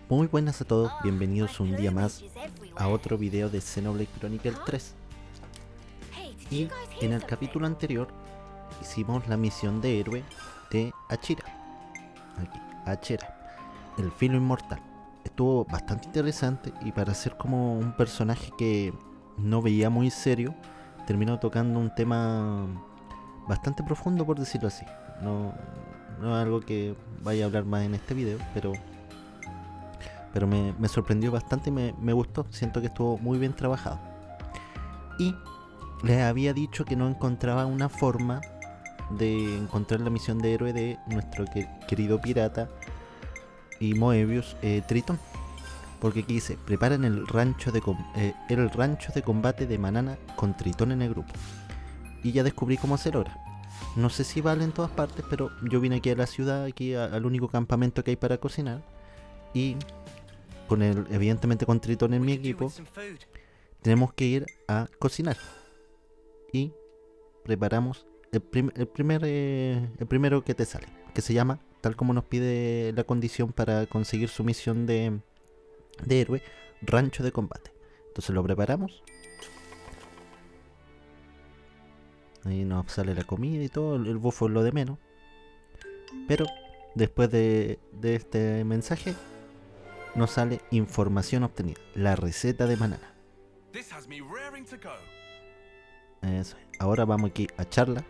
Muy buenas a todos, bienvenidos un día más a otro video de Xenoblade Chronicles 3. Y en el capítulo anterior hicimos la misión de héroe de Achira, aquí, Achera, el filo inmortal. Estuvo bastante interesante y para ser como un personaje que no veía muy serio, terminó tocando un tema bastante profundo, por decirlo así. No es algo que vaya a hablar más en este video, pero me sorprendió bastante y me gustó. Siento que estuvo muy bien trabajado. Y les había dicho que no encontraba una forma de encontrar la misión de héroe de nuestro querido pirata y Moebius, Tritón. Porque aquí dice, preparen el rancho de combate de Manana con Tritón en el grupo. Y ya descubrí cómo hacer ahora. No sé si vale en todas partes, pero yo vine aquí a la ciudad, aquí al único campamento que hay para cocinar. Y evidentemente con Tritón en mi equipo, tenemos que ir a cocinar. Y preparamos el primero que te sale, que se llama, tal como nos pide la condición para conseguir su misión de héroe, rancho de combate. Entonces lo preparamos. Ahí nos sale la comida y todo, el bufo es lo de menos. Pero después de este mensaje nos sale información obtenida, la receta de Manana. Eso es. Ahora vamos aquí a charla.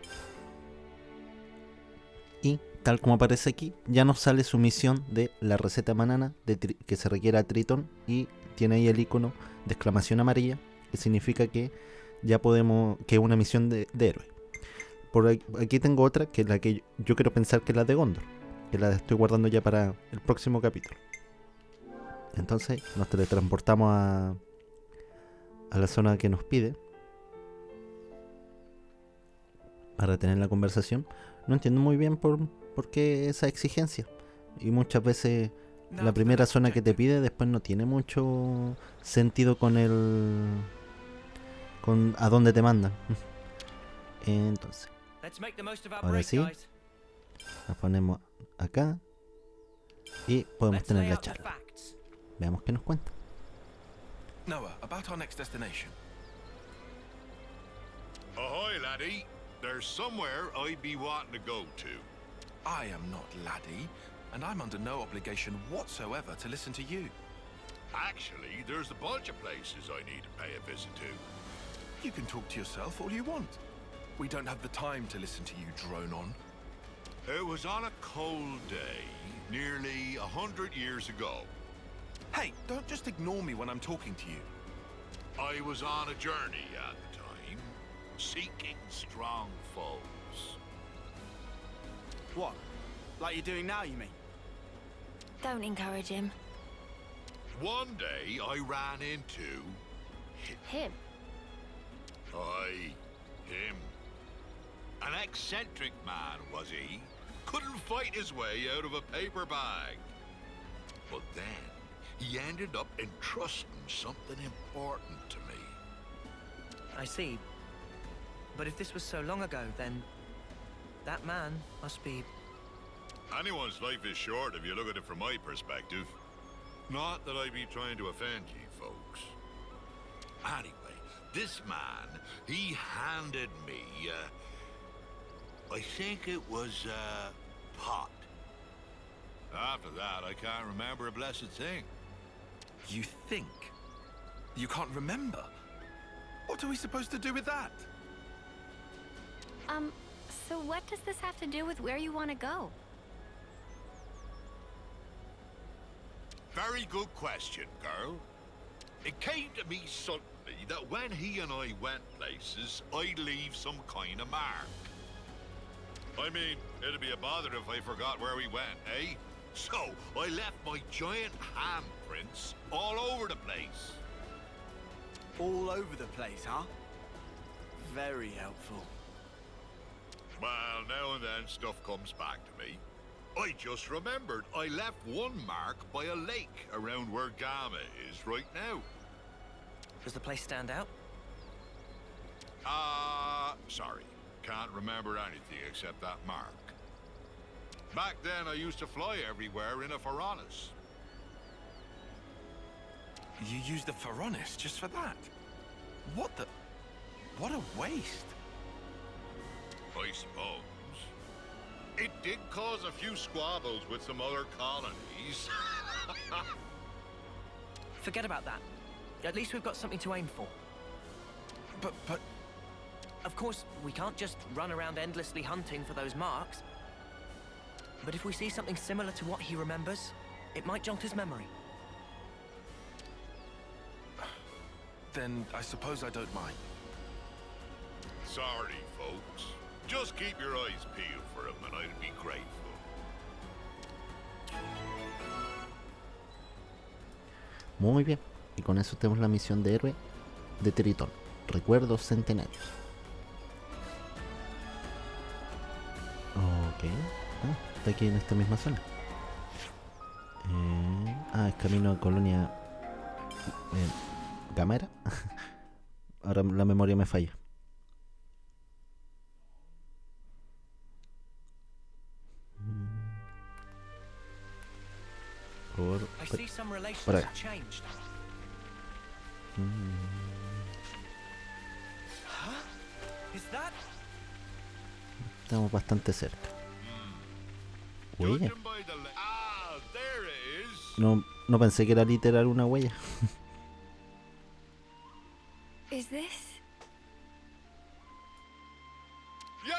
Y tal como aparece aquí, ya nos sale su misión de la receta Manana que se requiere a Tritón. Y tiene ahí el icono de exclamación amarilla, que significa que ya podemos, que es una misión de héroe. Por aquí tengo otra, que es la que yo quiero pensar que es la de Gondor, que la estoy guardando ya para el próximo capítulo. Entonces nos teletransportamos a la zona que nos pide para tener la conversación. No entiendo muy bien por qué esa exigencia. Y muchas veces la primera zona que te pide después no tiene mucho sentido con a dónde te mandan. Entonces, ahora sí, nos ponemos acá y podemos tener la charla. Veamos qué nos cuenta. Noah, about our next destination. Ahoy, laddie. There's somewhere I'd be wanting to go to. I am not laddie, and I'm under no obligation whatsoever to listen to you. Actually, there's a bunch of places I need to pay a visit to. You can talk to yourself all you want. We don't have the time to listen to you drone on. It was on a cold day, nearly 100 years ago. Hey, don't just ignore me when I'm talking to you. I was on a journey at the time, seeking strong foes. What? Like you're doing now, you mean? Don't encourage him. One day I ran into... Him? Aye, him. An eccentric man, was he? Couldn't fight his way out of a paper bag. But then, he ended up entrusting something important to me. I see. But if this was so long ago, then that man must be... Anyone's life is short if you look at it from my perspective. Not that I be trying to offend you folks. Anyway, this man, he handed me, I think it was a pot. After that, I can't remember a blessed thing. You think? You can't remember? What are we supposed to do with that? So what does this have to do with where you want to go? Very good question, girl. It came to me suddenly that when he and I went places, I'd leave some kind of mark. I mean, it'd be a bother if I forgot where we went, eh? So, I left my giant handprints all over the place. All over the place, huh? Very helpful. Well, now and then stuff comes back to me. I just remembered I left one mark by a lake around where Gamma is right now. Does the place stand out? Sorry. Can't remember anything except that mark. Back then I used to fly everywhere in a Piranhas. You used the Pharaonis just for that? What the... What a waste. I suppose. It did cause a few squabbles with some other colonies. Forget about that. At least we've got something to aim for. But... Of course, we can't just run around endlessly hunting for those marks. But if we see something similar to what he remembers, it might jog his memory. Then I suppose I don't mind. Sorry, folks. Just keep your eyes peeled for him and I'd be grateful. Muy bien. Y con eso tenemos la misión de héroe de Tritón. Recuerdos centenarios. Ok. Está aquí en esta misma zona. Es camino a Colonia Gamera. Ahora la memoria me falla. Por acá. Estamos bastante cerca. Huella. No pensé que era literal una huella. Is this? Yar,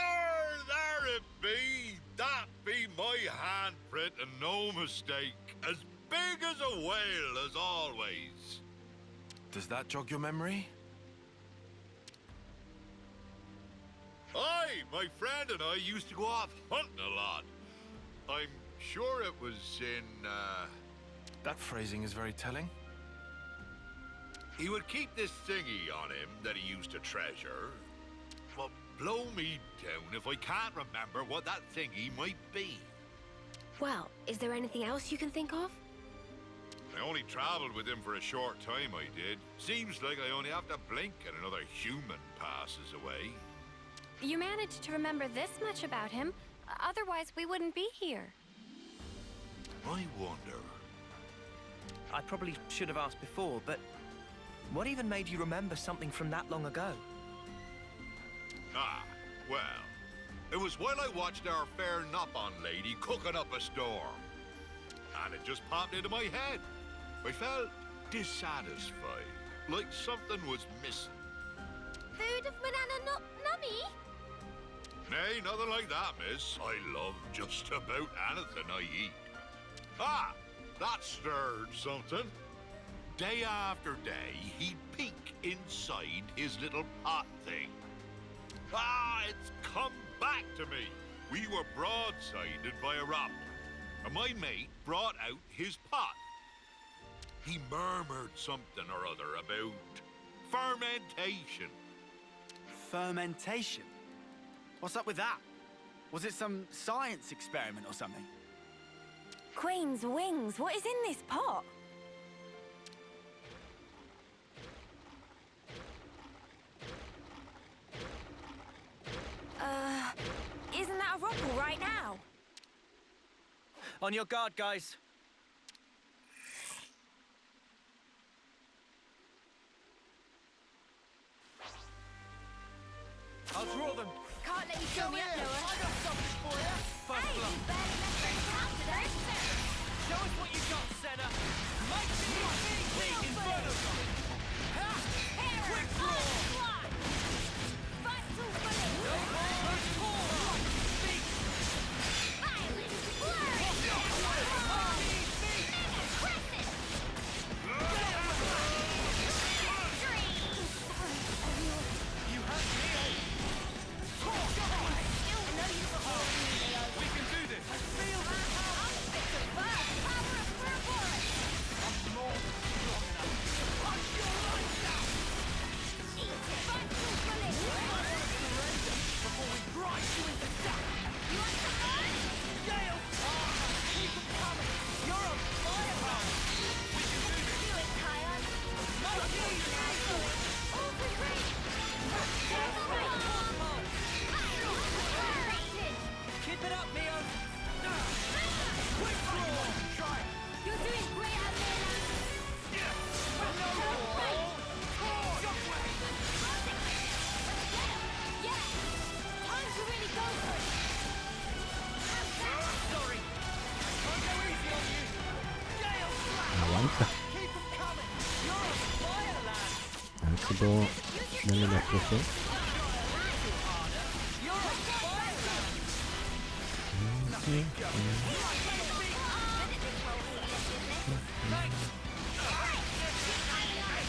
there it be. That be my handprint and no mistake. As big as a whale as always. Does that jog your memory? Aye, my friend and I used to go off hunting a lot. I'm sure it was in, That phrasing is very telling. He would keep this thingy on him that he used to treasure. Well, blow me down if I can't remember what that thingy might be. Well, is there anything else you can think of? I only traveled with him for a short time, I did. Seems like I only have to blink and another human passes away. You managed to remember this much about him. Otherwise, we wouldn't be here. I wonder. I probably should have asked before, but what even made you remember something from that long ago? Ah, well, it was while I watched our fair Nop-on lady cooking up a storm. And it just popped into my head. I felt dissatisfied, like something was missing. Food of banana nummy? Nay, nothing like that, miss. I love just about anything I eat. Ah, that stirred something. Day after day, he'd peek inside his little pot thing. Ah, it's come back to me. We were broadsided by a robin, and my mate brought out his pot. He murmured something or other about fermentation. Fermentation? What's up with that? Was it some science experiment or something? Queen's wings, what is in this pot? Isn't that a rockel right now? On your guard, guys. I'll draw them. Can't let you fill me up, Noah. I got something for you. First Hey, blood. you barely left the town today. Show us what you got, Senna. Mighty Inferno. Quick draw! Vital bullet! Violent flurry! Mega crescent! Victory! You have me. I know you got all We can do this. feel that. I'll fix it first. Power of nunca. A ver si puedo darle la explosión.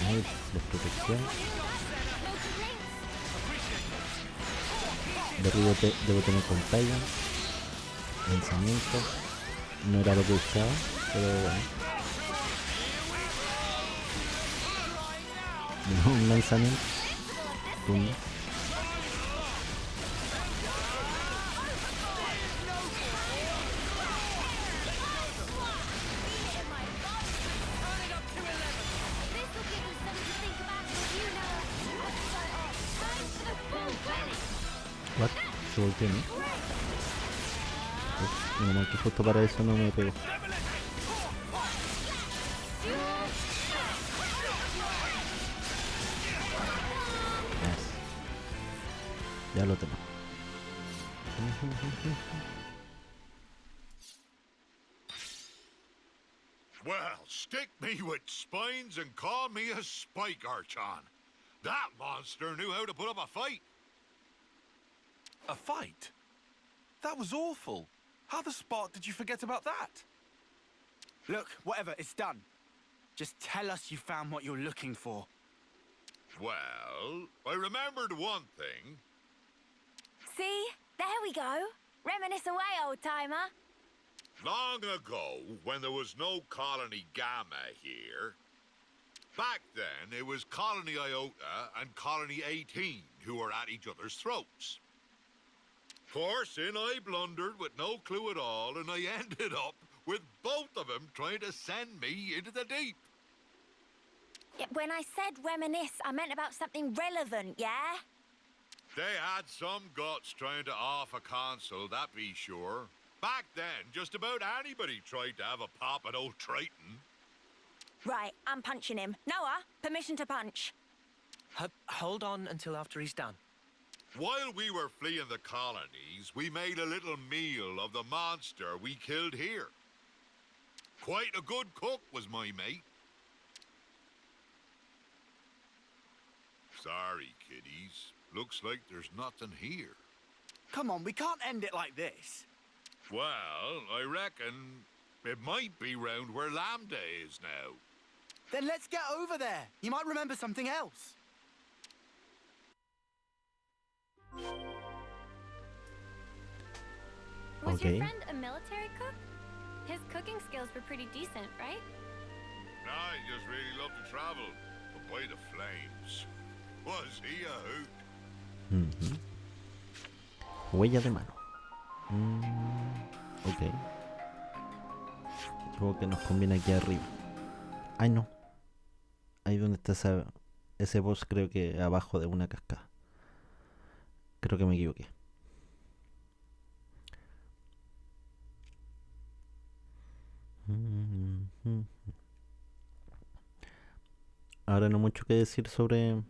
Ahí, desprotección. Derribo debo tener con Tyrant. Lanzamiento. No era lo que buscaba, pero bueno. No, un lanzamiento. Pum. What? Se volteó, ¿no? Menos mal que justo para eso no me pegó. Ya lo tengo. Well, stick me with spines and call me a spike archon. That monster knew how to put up a fight. A fight? That was awful. How the spot did you forget about that? Look, whatever, it's done. Just tell us you found what you're looking for. Well, I remembered one thing. See? There we go. Reminisce away, old-timer. Long ago, when there was no Colony Gamma here, back then it was Colony Iota and Colony 18 who were at each other's throats. Of course, in I blundered with no clue at all, and I ended up with both of them trying to send me into the deep. Yeah, when I said reminisce, I meant about something relevant, yeah? They had some guts trying to off a console, that be sure. Back then, just about anybody tried to have a pop at old Tritón. Right, I'm punching him. Noah, permission to punch. Hold on until after he's done. While we were fleeing the colonies, we made a little meal of the monster we killed here. Quite a good cook was my mate. Sorry, kiddies. Looks like there's nothing here. Come on, we can't end it like this. Well, I reckon it might be round where Lambda is now. Then let's get over there. You might remember something else. Was Okay. your friend a military cook? His cooking skills were pretty decent, right? I just really love to travel, but by the flames. Was he a hoot? Huella de mano. Ok. Supongo que nos conviene aquí arriba. Ay, no. Ahí donde está ese boss, creo que abajo de una cascada. Creo que me equivoqué. Ahora no mucho que decir sobre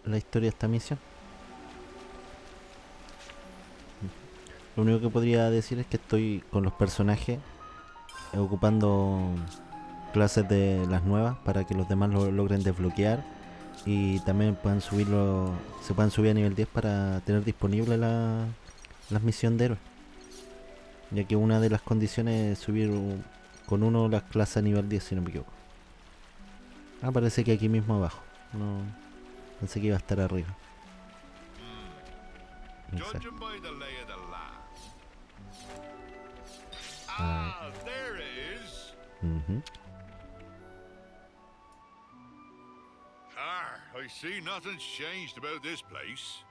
la historia de esta misión. Lo único que podría decir es que estoy con los personajes ocupando clases de las nuevas para que los demás lo logren desbloquear y también puedan se puedan subir a nivel 10 para tener disponible las misiones de héroe, ya que una de las condiciones es subir con uno las clases a nivel 10, si no me equivoco. Parece que aquí mismo abajo, no pensé que iba a estar arriba. Exacto. Judging by the lay of the land. There it is. I see nothing's changed about this place.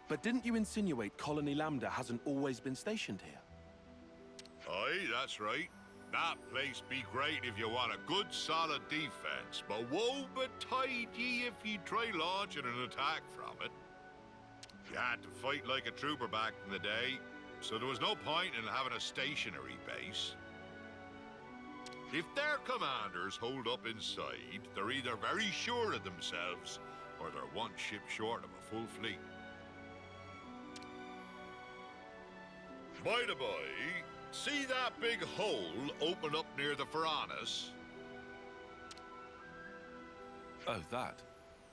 But didn't you insinuate Colony Lambda hasn't always been stationed here? Aye, that's right. That place be great if you want a good solid defense, but woe betide ye if you try launching an attack from it. You had to fight like a trooper back in the day, so there was no point in having a stationary base. If their commanders hold up inside, they're either very sure of themselves, or they're one ship short of a full fleet. By the by, see that big hole open up near the Piranhas? Oh, that.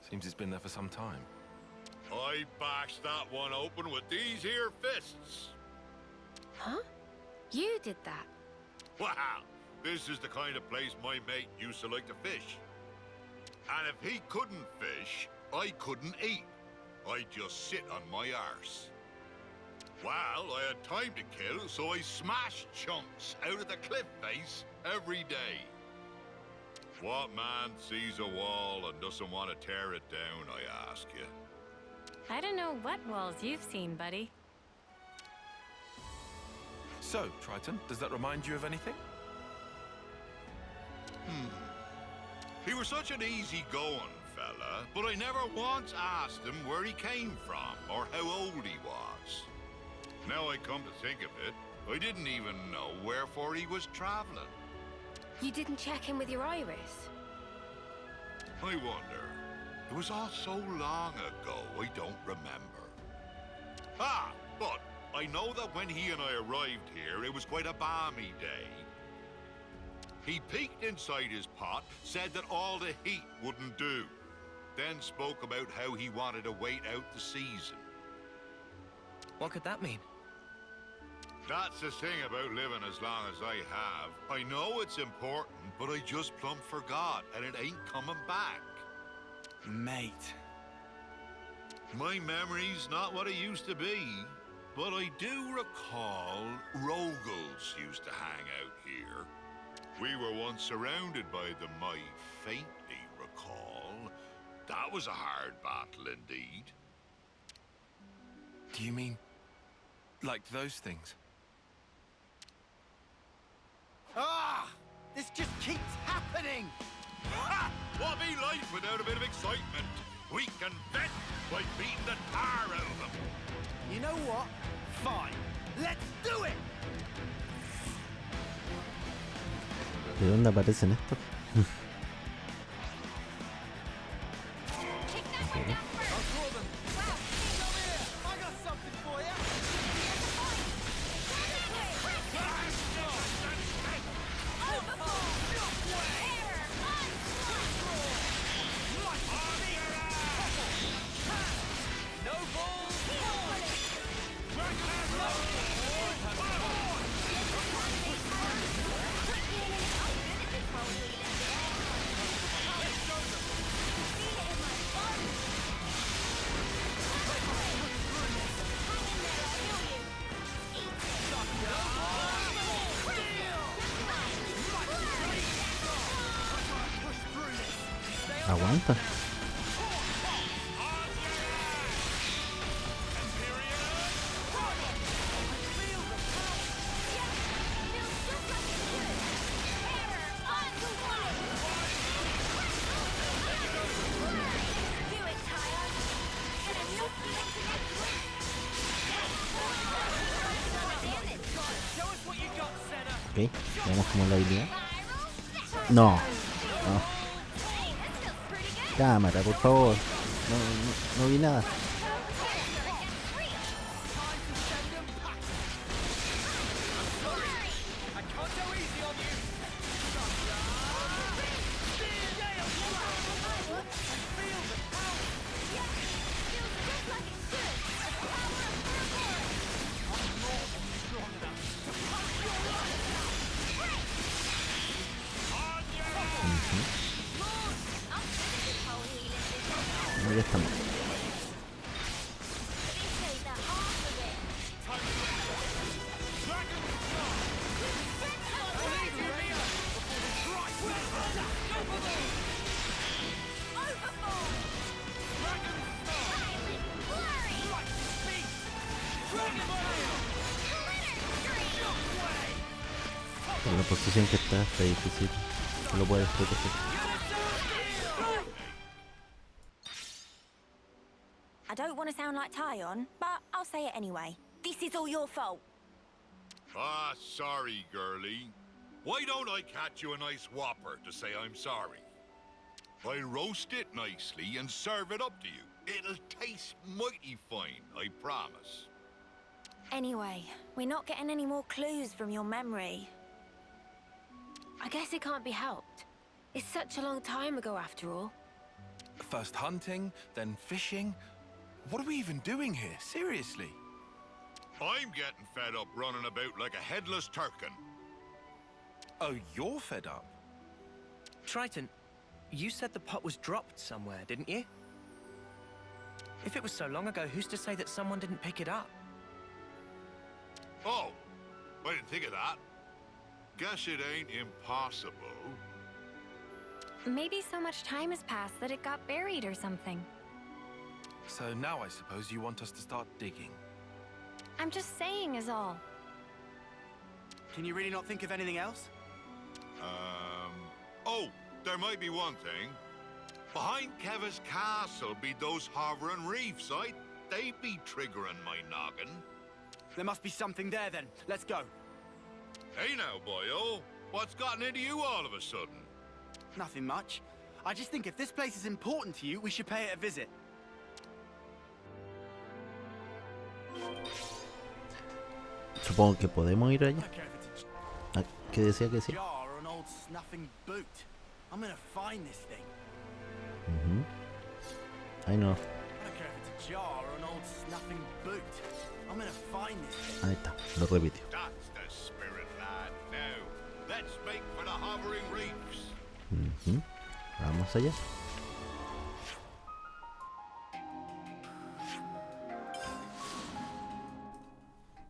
Seems it's been there for some time. I bashed that one open with these here fists. Huh? You did that? Wow, this is the kind of place my mate used to like to fish. And if he couldn't fish, I couldn't eat. I'd just sit on my arse. Well, I had time to kill, so I smashed chunks out of the cliff face every day. What man sees a wall and doesn't want to tear it down, I ask you? I don't know what walls you've seen, buddy. So, Triton, does that remind you of anything? He was such an easy-going fella, but I never once asked him where he came from or how old he was. Now I come to think of it, I didn't even know wherefore he was traveling. You didn't check in with your iris? I wonder. It was all so long ago, I don't remember. Ah, but I know that when he and I arrived here, it was quite a balmy day. He peeked inside his pot, said that all the heat wouldn't do, then spoke about how he wanted to wait out the season. What could that mean? That's the thing about living as long as I have. I know it's important, but I just plumb forgot, and it ain't coming back. Mate. My memory's not what it used to be, but I do recall Rogals used to hang out here. We were once surrounded by them, I faintly recall. That was a hard battle indeed. Do you mean... like those things? Ah! This just keeps happening! Ha! What be life without a bit of excitement? We can bet by beating the tar out of them. You know what? Fine. Let's do it! ¿De dónde aparecen estos? I'll draw them. Wow! Come here! I got something for you! No balls! Aguanta. Ok, veamos cómo es la habilidad. No, no. Cámara, por favor. No vi nada. Ya estamos. Por la posición que está difícil. No lo puedes proteger. I don't want to sound like Tyon, but I'll say it anyway. This is all your fault. Ah, sorry, girlie. Why don't I catch you a nice whopper to say I'm sorry? I'll roast it nicely and serve it up to you. It'll taste mighty fine, I promise. Anyway, we're not getting any more clues from your memory. I guess it can't be helped. It's such a long time ago after all. First hunting, then fishing. What are we even doing here? Seriously? I'm getting fed up running about like a headless turkin. Oh, you're fed up? Triton, you said the pot was dropped somewhere, didn't you? If it was so long ago, who's to say that someone didn't pick it up? Oh, I didn't think of that. Guess it ain't impossible. Maybe so much time has passed that it got buried or something. So now I suppose you want us to start digging. I'm just saying is all. Can you really not think of anything else? Oh, there might be one thing. Behind Keva's castle be those hovering reefs, they be triggering my noggin. There must be something there then. Let's go. Hey now, boyo. What's gotten into you all of a sudden? Nothing much. I just think if this place is important to you, we should pay it a visit. Supongo que podemos ir allá. I don't care if it's Ah, ¿qué decía que a sí? jar or an old snuffing boot. I'm gonna find this thing. Ay, no. I don't care if it's a jar or an old snuffing boot. I'm gonna find this thing. Ahí está, lo repitió. That's the spirit, lad. Now, let's make for the hovering reefs. Vamos allá.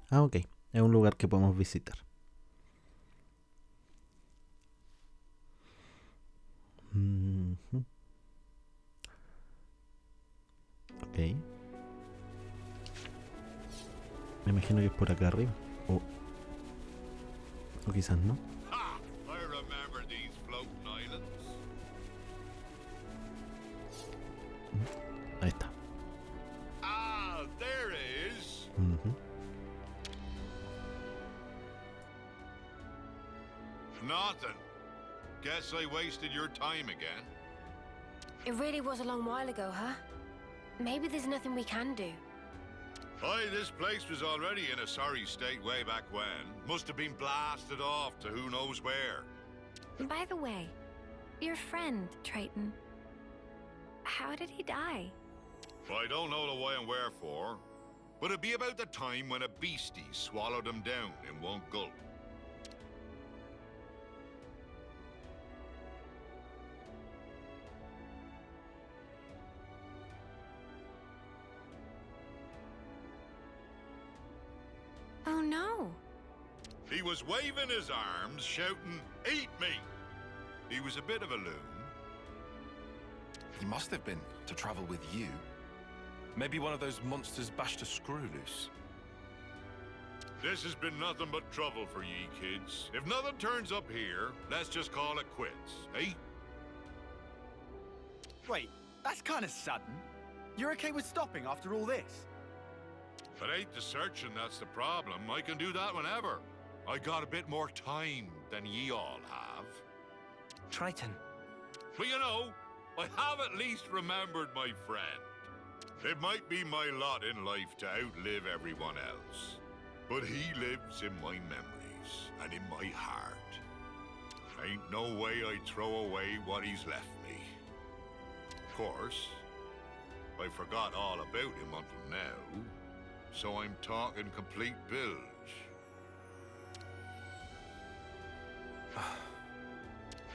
Ah, ok. Es un lugar que podemos visitar. Ok. Me imagino que es por acá arriba. O quizás no. Ha! I remember these floating islands. Ahí está. Ah, there it is. Nothing. Guess I wasted your time again. It really was a long while ago, huh? Maybe there's nothing we can do. Aye, this place was already in a sorry state way back when. Must have been blasted off to who knows where. By the way, your friend, Triton, how did he die? I don't know the why and wherefore, but it'd be about the time when a beastie swallowed him down in one gulp. Oh no! He was waving his arms, shouting, "Eat me!" He was a bit of a loon. He must have been to travel with you. Maybe one of those monsters bashed a screw loose. This has been nothing but trouble for ye kids. If nothing turns up here, let's just call it quits, eh? Wait, that's kind of sudden. You're okay with stopping after all this? It ain't the searching that's the problem. I can do that whenever. I got a bit more time than ye all have. Triton, But you know, I have at least remembered my friend. It might be my lot in life to outlive everyone else, but he lives in my memories and in my heart. Ain't no way I'd throw away what he's left me. Of course, I forgot all about him until now, so I'm talking complete bilge.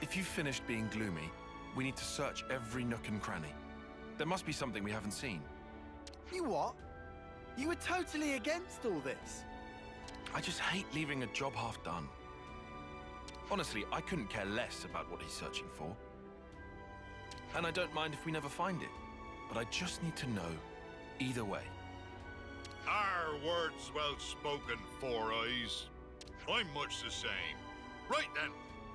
If you've finished being gloomy, we need to search every nook and cranny. There must be something we haven't seen. You what? You were totally against all this. I just hate leaving a job half done. Honestly, I couldn't care less about what he's searching for. And I don't mind if we never find it, but I just need to know either way. Our words well spoken, Four Eyes. I'm much the same. Right then,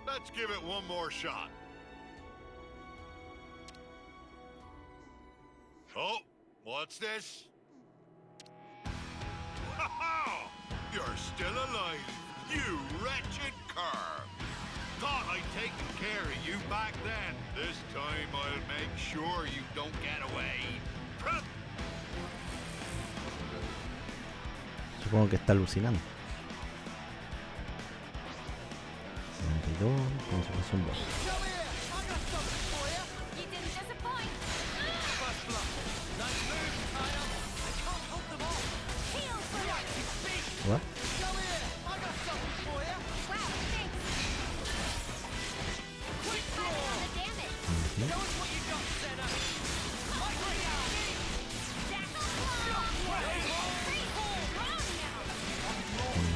let's give it one more shot. Oh, what's this? Ha-ha! You're still alive, you wretched cur! Thought I'd taken care of you back then. This time I'll make sure you don't get away. Supongo que está alucinando. 92, como si fuese un boss. You didn't disappoint!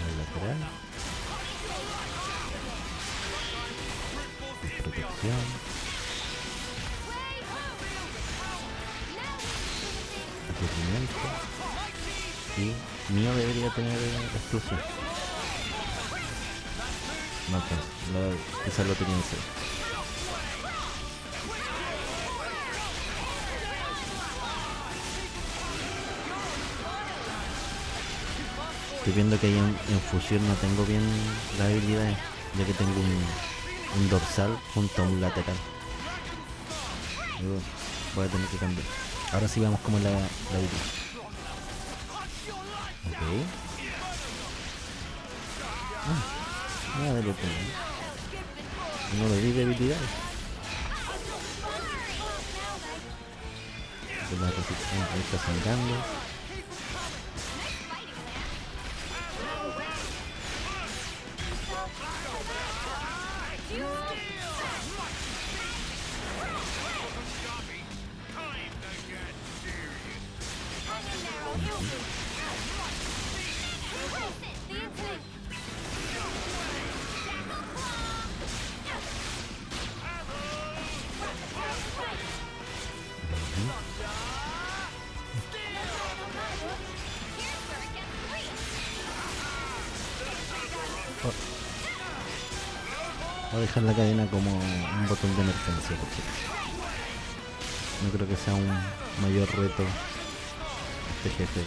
el lateral. Protección. Aturdimiento. Y mío debería tener explosión. No alcanza. Quizás lo tenía en cero. Estoy viendo que ahí en fusión no tengo bien las habilidades, ya que tengo un dorsal junto a un lateral. Luego voy a tener que cambiar. Ahora sí vamos como la habilidad. Ok. Nada de lo que no le di de habilidades. La resistencia ahí está sangrando. Voy a dejar la cadena como un botón de emergencia porque no creo que sea un mayor reto este jefe.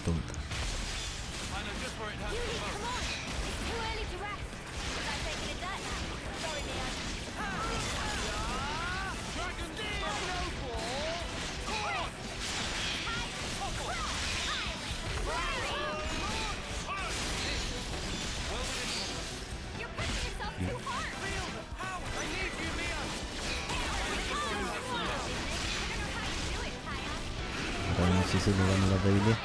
Tonta. Ahora no sé si le damos la debilidad.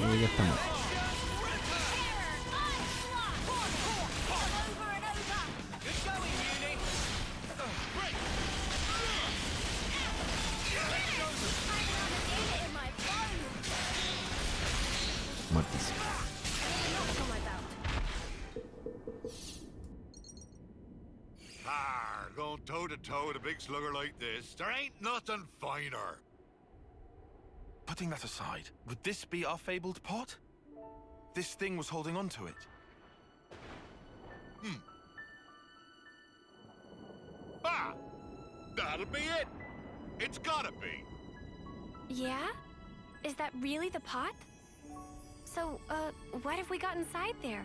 Y ya estamos. Muertísimo. Going toe to toe with a big slugger like this, there ain't nothing finer. Putting that aside, would this be our fabled pot? This thing was holding on to it. Ah! That'll be it! It's gotta be! Yeah? Is that really the pot? So, what have we got inside there?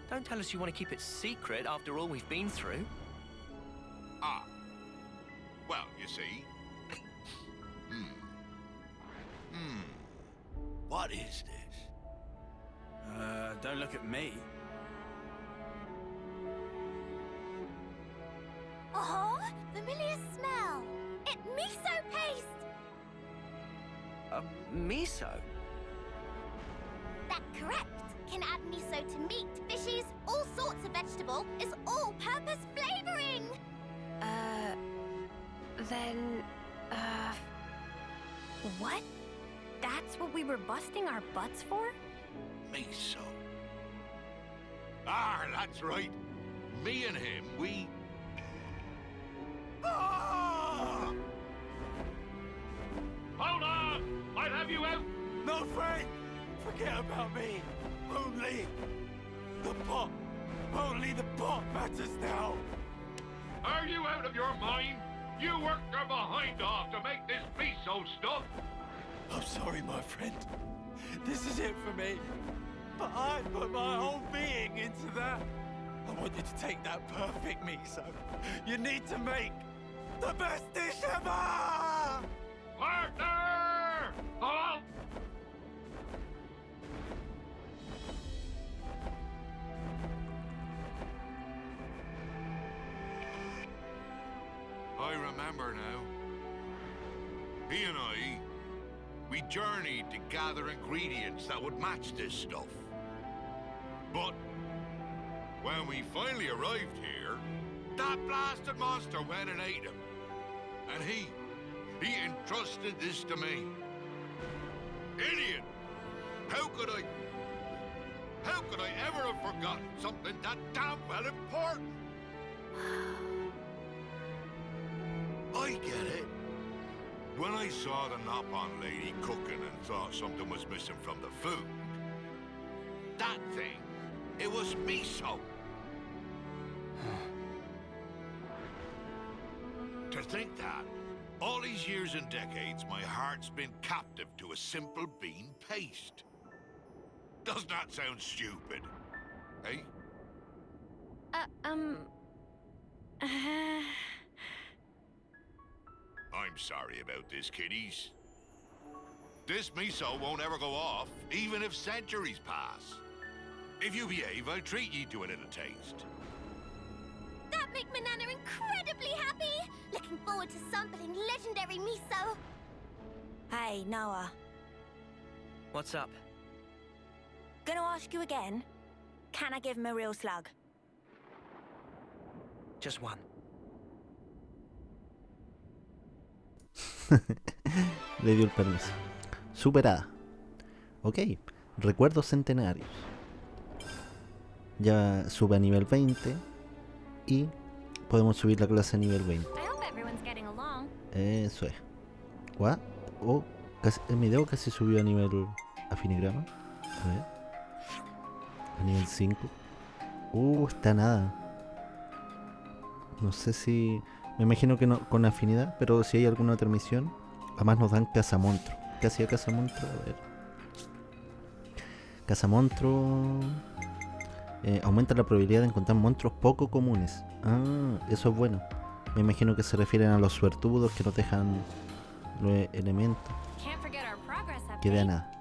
Don't tell us you want to keep it secret after all we've been through. Ah. Well, you see. What is this? Don't look at me. Oh, familiar smell. It's miso paste. Miso? That's correct. Can add miso to meat, fishes, all sorts of vegetable. It's all-purpose flavoring. Then, What? That's what we were busting our butts for? Miso. Ah, that's right. Me and him, we... Ah! Hold on! I'd have you out! No, Frank! Forget about me! Only the pot! Only the pot matters now! Are you out of your mind? You worked your behind off to make this miso stuff! I'm sorry, my friend. This is it for me. But I put my whole being into that. I want you to take that perfect miso. You need to make the best dish ever! Partner! Hello? I remember now. He and I, we journeyed to gather ingredients that would match this stuff. But when we finally arrived here, that blasted monster went and ate him. And he entrusted this to me. Idiot! How could I ever have forgotten something that damn well important? I get it. When I saw the Nopon lady cooking and thought something was missing from the food, that thing, it was miso. To think that, all these years and decades, my heart's been captive to a simple bean paste. Does not sound stupid, eh? I'm sorry about this, kiddies. This miso won't ever go off, even if centuries pass. If you behave, I'll treat ye to a little taste. That make my Nana incredibly happy! Looking forward to sampling legendary miso. Hey, Noah. What's up? Gonna ask you again. Can I give him a real slug? Just one. Le dio el permiso. Superada. Ok, recuerdos centenarios. Ya sube a nivel 20 y podemos subir la clase a nivel 20. I hope everyone's getting along. Eso es. ¿What? Oh, el video casi subió a nivel afinigrama. A ver. A nivel 5. Está nada. No sé si... Me imagino que no con afinidad, pero si hay alguna otra misión. Además nos dan cazamonstruo. ¿Qué hacía cazamonstruo? A ver. Cazamonstruo... aumenta la probabilidad de encontrar monstruos poco comunes. Ah, eso es bueno. Me imagino que se refieren a los suertudos que no dejan los elementos. Can't forget our progress Que de update. nada.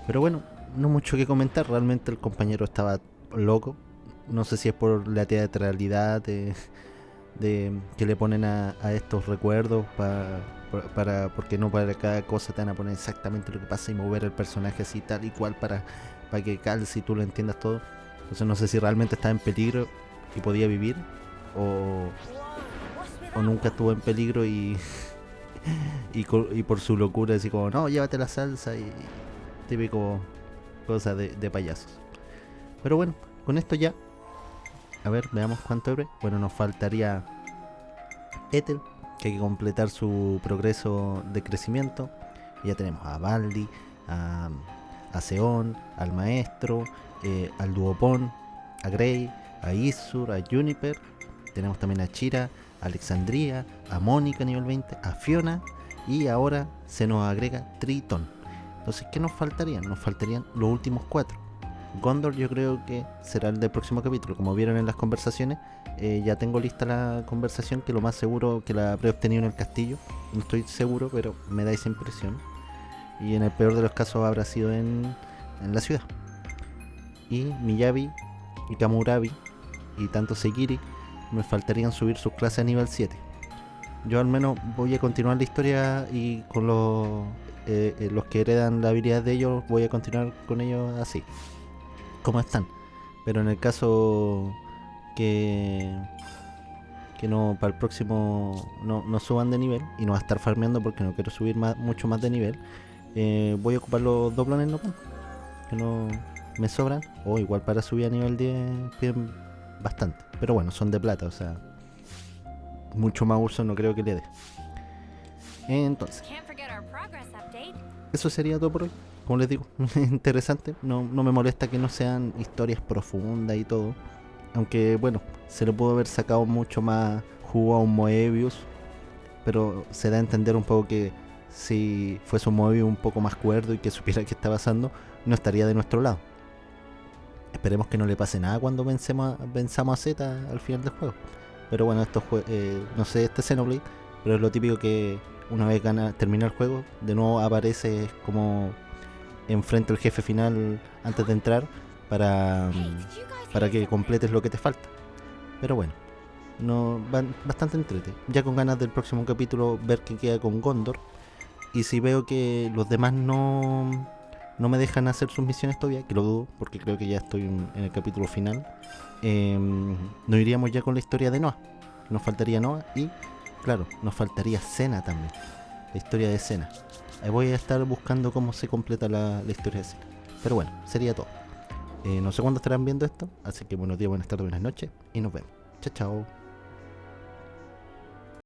Pero bueno, no mucho que comentar. Realmente el compañero estaba loco. No sé si es por la teatralidad de que le ponen a estos recuerdos porque no para cada cosa te van a poner exactamente lo que pasa y mover el personaje así tal y cual para que calce y tú lo entiendas todo. Entonces no sé si realmente estaba en peligro y podía vivir o nunca estuvo en peligro y por su locura así como no, llévate la salsa y típico cosa de payasos. Pero bueno, con esto ya. A ver, veamos cuánto héroe. Bueno, nos faltaría Ethel, que hay que completar su progreso de crecimiento. Y ya tenemos a Baldi, a Seon, al maestro, al Duopón, a Grey, a Isur, a Juniper. Tenemos también a Chira, a Alexandria, a Mónica nivel 20, a Fiona. Y ahora se nos agrega Tritón. Entonces, ¿qué nos faltarían? Nos faltarían los últimos 4. Gondor yo creo que será el del próximo capítulo. Como vieron en las conversaciones, ya tengo lista la conversación, que lo más seguro que la habré obtenido en el castillo. No estoy seguro, pero me da esa impresión. Y en el peor de los casos habrá sido en la ciudad. Y Miyabi y Kamurabi y tanto Sekiri me faltarían subir sus clases a nivel 7. Yo al menos voy a continuar la historia y con los que heredan la habilidad de ellos voy a continuar con ellos así como están, pero en el caso que no para el próximo no suban de nivel y no va a estar farmeando porque no quiero subir mucho más de nivel, voy a ocupar los doblones no que no me sobran, o igual para subir a nivel 10 piden bastante, pero bueno, son de plata, o sea, mucho más uso no creo que le dé. Entonces, eso sería todo por hoy. Como les digo, interesante, no me molesta que no sean historias profundas y todo, aunque bueno, se le pudo haber sacado mucho más jugo a un Moebius, pero se da a entender un poco que si fuese un Moebius un poco más cuerdo y que supiera qué está pasando, no estaría de nuestro lado. Esperemos que no le pase nada cuando venzamos a Z al final del juego. Pero bueno, no sé este Xenoblade, pero es lo típico que una vez termina el juego, de nuevo aparece como enfrente al jefe final antes de entrar para que completes lo que te falta. Pero bueno, van bastante entrete. Ya con ganas del próximo capítulo ver qué queda con Gondor. Y si veo que los demás no me dejan hacer sus misiones todavía, que lo dudo porque creo que ya estoy en el capítulo final, nos iríamos ya con la historia de Noah. Nos faltaría Noah y claro, nos faltaría Senna también, la historia de Senna. Voy a estar buscando cómo se completa la historia de Senna. Pero bueno, sería todo. No sé cuándo estarán viendo esto, así que buenos días, buenas tardes, buenas noches y nos vemos. Chao, chao.